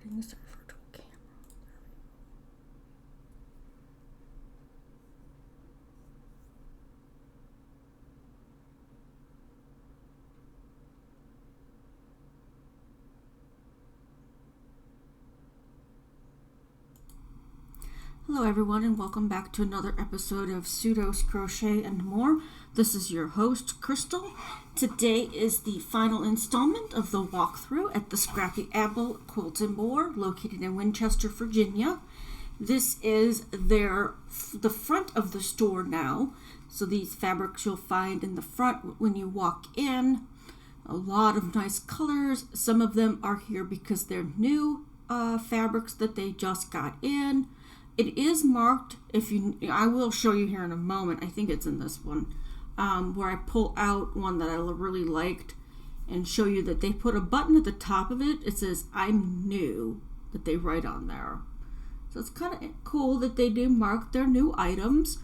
Settings virtual camera. Hello everyone, and welcome back to another episode of Pseudos Crochet and More. This is your host, Crystal. Today is the final installment of the walkthrough at the Scrappy Quilts and More, located in Winchester, Virginia. This is the front of the store now. So these fabrics you'll find in the front when you walk in. A lot of nice colors. Some of them are here because they're new fabrics that they just got in. It is marked, I will show you here in a moment, I think it's in this one, where I pull out one that I really liked and show you that they put a button at the top of it. It says, I'm new, that they write on there. So it's kind of cool that they do mark their new items.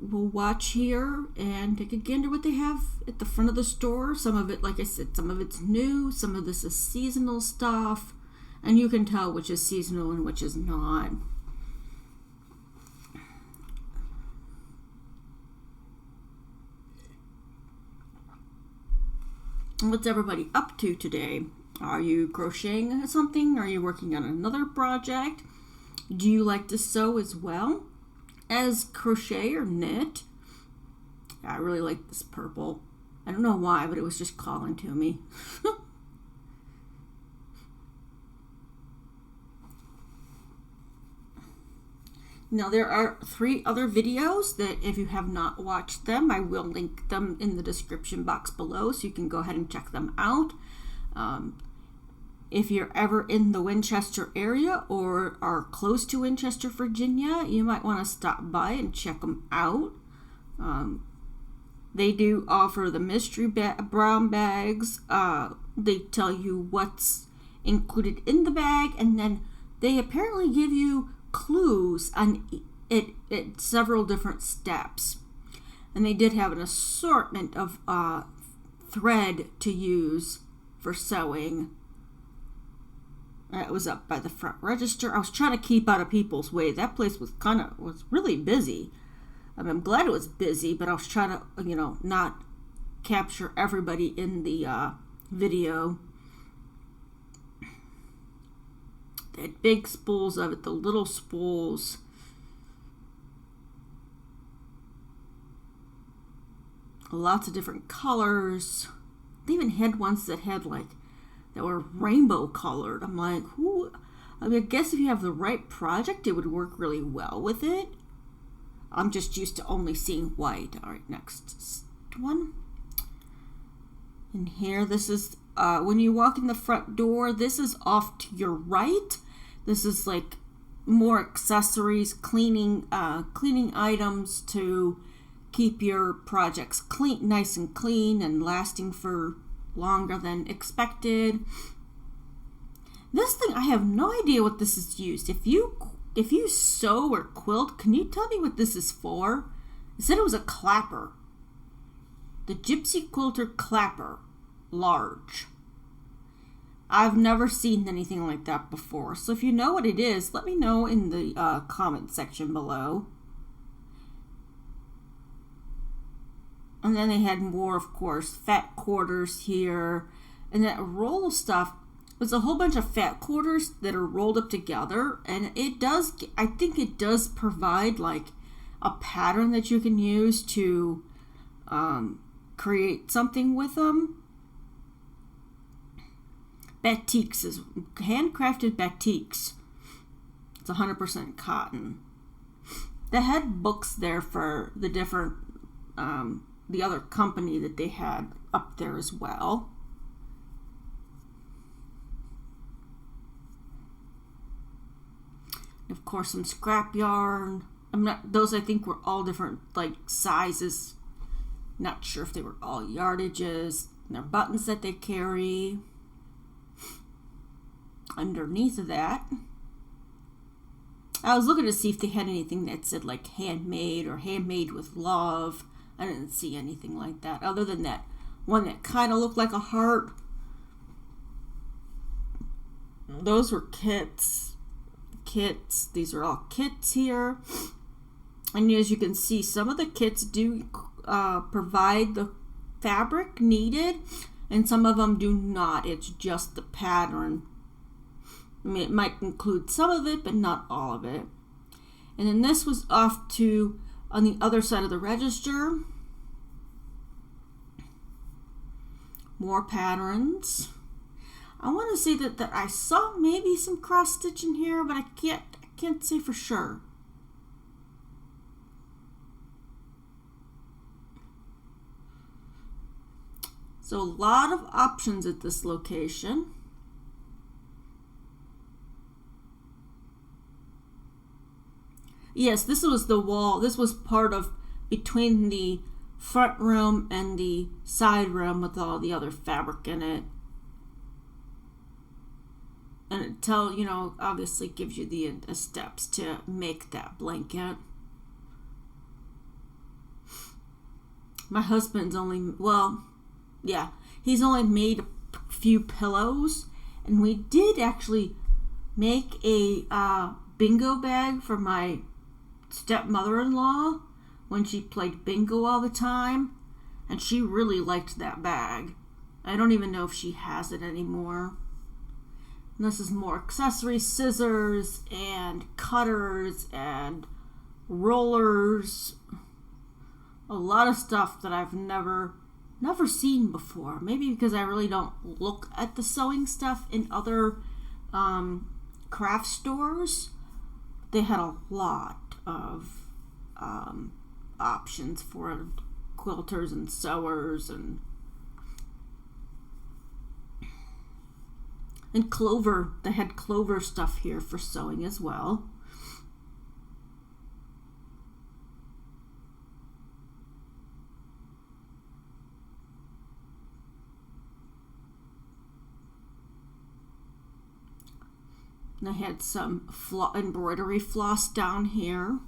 We'll watch here and take a gander what they have at the front of the store. Some of it, like I said, some of it's new, some of this is seasonal stuff. And you can tell which is seasonal and which is not. What's everybody up to today? Are you crocheting something? Are you working on another project? Do you like to sew as well as crochet or knit? I really like this purple. I don't know why, but it was just calling to me. Now, there are 3 other videos that if you have not watched them, I will link them in the description box below so you can go ahead and check them out. If you're ever in the Winchester area or are close to Winchester, Virginia, you might want to stop by and check them out. They do offer the mystery brown bags. They tell you what's included in the bag, and then they apparently give you clues on it at several different steps. And they did have an assortment of thread to use for sewing. It was up by the front register. I was trying to keep out of people's way. That place was really busy. I'm glad it was busy, but I was trying to, not capture everybody in the video. They had big spools of it, the little spools. Lots of different colors. They even had ones that had that were rainbow colored. I'm like, I guess if you have the right project, it would work really well with it. I'm just used to only seeing white. All right, next one. And here, this is, when you walk in the front door, this is off to your right. This is more accessories, cleaning items to keep your projects nice and clean and lasting for longer than expected. This thing, I have no idea what this is used. If you sew or quilt, can you tell me what this is for? It said it was a clapper. The Gypsy Quilter Clapper, large. I've never seen anything like that before. So if you know what it is, let me know in the comment section below. And then they had more, of course, fat quarters here. And that roll of stuff was a whole bunch of fat quarters that are rolled up together. And I think it does provide a pattern that you can use to create something with them. Batiks is handcrafted batiks. It's 100% cotton. They had books there for the different, the other company that they had up there as well. And of course, some scrap yarn. Those I think were all different sizes. Not sure if they were all yardages. And their buttons that they carry. Underneath of that, I was looking to see if they had anything that said handmade or handmade with love. I didn't see anything like that other than that one that kind of looked like a heart. those were kits. These are all kits here. And as you can see, some of the kits do provide the fabric needed, and some of them do not. It's just the pattern. I mean, it might include some of it, but not all of it. And then this was off to on the other side of the register. More patterns. I want to say that I saw maybe some cross stitch in here, but I can't say for sure. So a lot of options at this location. Yes, this was the wall. This was part of between the front room and the side room with all the other fabric in it. And it obviously gives you the steps to make that blanket. My husband's he's only made a few pillows, and we did actually make a bingo bag for my stepmother-in-law when she played bingo all the time, and she really liked that bag. I don't even know if she has it anymore. And this is more accessories, scissors and cutters and rollers. A lot of stuff that I've never seen before. Maybe because I really don't look at the sewing stuff in other craft stores. They had a lot of options for quilters and sewers and clover. They had clover stuff here for sewing as well. And I had some embroidery floss down here.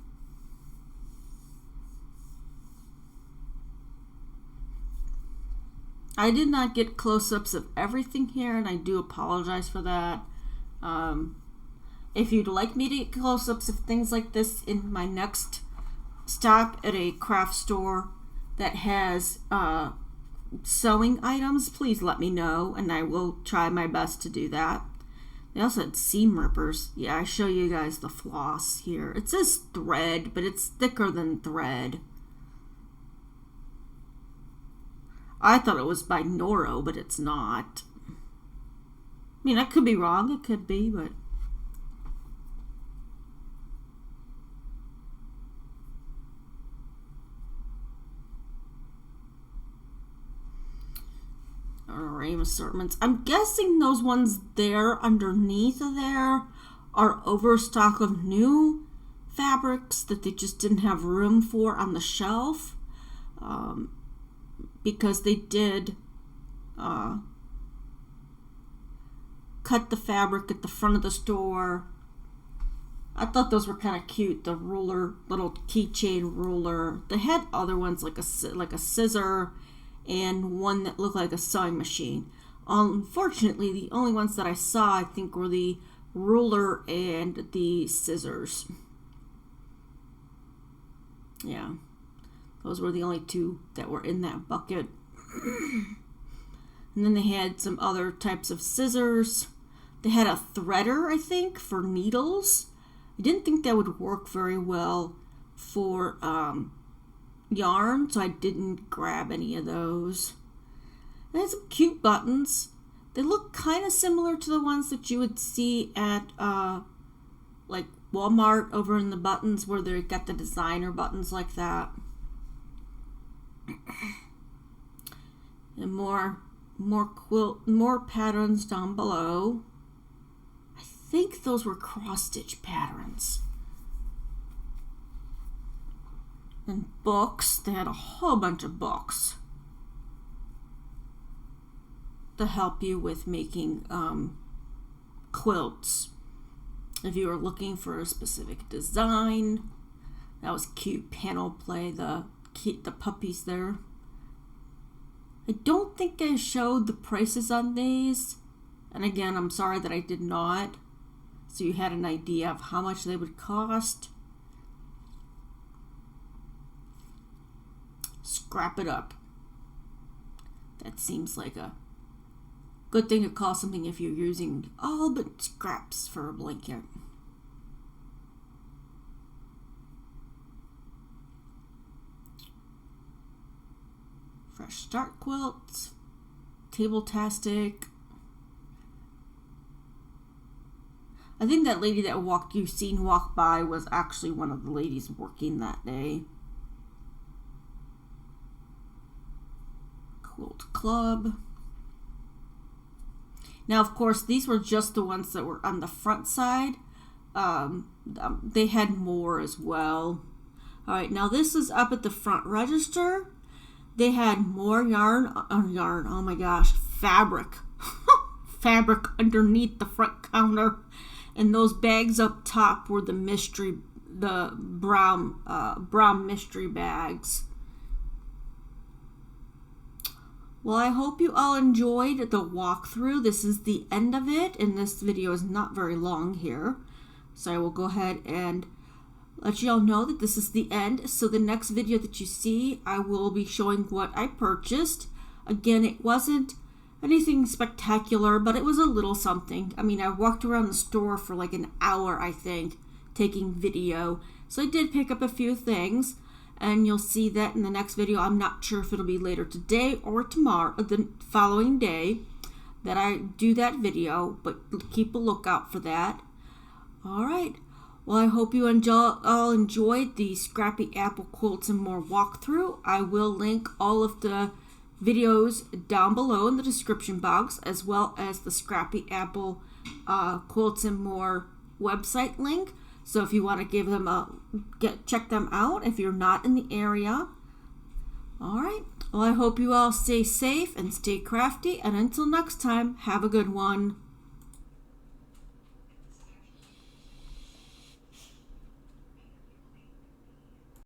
I did not get close-ups of everything here, and I do apologize for that. If you'd like me to get close-ups of things like this in my next stop at a craft store that has sewing items, please let me know, and I will try my best to do that. They also had seam rippers. Yeah, I show you guys the floss here. It says thread, but it's thicker than thread. I thought it was by Noro, but it's not. I mean, I could be wrong. It could be, but... Array assortments. I'm guessing those ones there underneath of there are overstock of new fabrics that they just didn't have room for on the shelf. Because they did cut the fabric at the front of the store. I thought those were kind of cute. The ruler, little keychain ruler. They had other ones like a scissor and one that looked like a sewing machine. Unfortunately, the only ones that I saw, I think, were the ruler and the scissors. Yeah. Those were the only two that were in that bucket. And then they had some other types of scissors. They had a threader, I think, for needles. I didn't think that would work very well for yarn, so I didn't grab any of those. They had some cute buttons. They look kind of similar to the ones that you would see at like Walmart over in the buttons where they got the designer buttons like that. And more patterns down below. I think those were cross stitch patterns. And books. They had a whole bunch of books to help you with making quilts. If you were looking for a specific design. That was cute panel play. The puppies there. I don't think I showed the prices on these And again, I'm sorry that I did not, so you had an idea of how much they would cost. Scrap it up. That seems like a good thing to call something if you're using all but scraps for a blanket. Fresh Start quilts, Table-tastic. I think that lady that you've seen walk by was actually one of the ladies working that day. Quilt Club. Now, of course, these were just the ones that were on the front side. They had more as well. All right, now this is up at the front register. They had more yarn, oh my gosh, fabric. Fabric underneath the front counter. And those bags up top were the brown mystery bags. Well, I hope you all enjoyed the walkthrough. This is the end of it, and this video is not very long here. So I will go ahead and let you all know that this is the end. So the next video that you see, I will be showing what I purchased. Again, it wasn't anything spectacular, but it was a little something. I mean, I walked around the store for like an hour, I think, taking video. So I did pick up a few things, and you'll see that in the next video. I'm not sure if it'll be later today or tomorrow, or the following day, that I do that video, but keep a lookout for that. All right. Well, I hope you all enjoyed the Scrappy Apple Quilts and More walkthrough. I will link all of the videos down below in the description box, as well as the Scrappy Apple Quilts and More website link. So if you want to give them check them out if you're not in the area. All right. Well, I hope you all stay safe and stay crafty. And until next time, have a good one.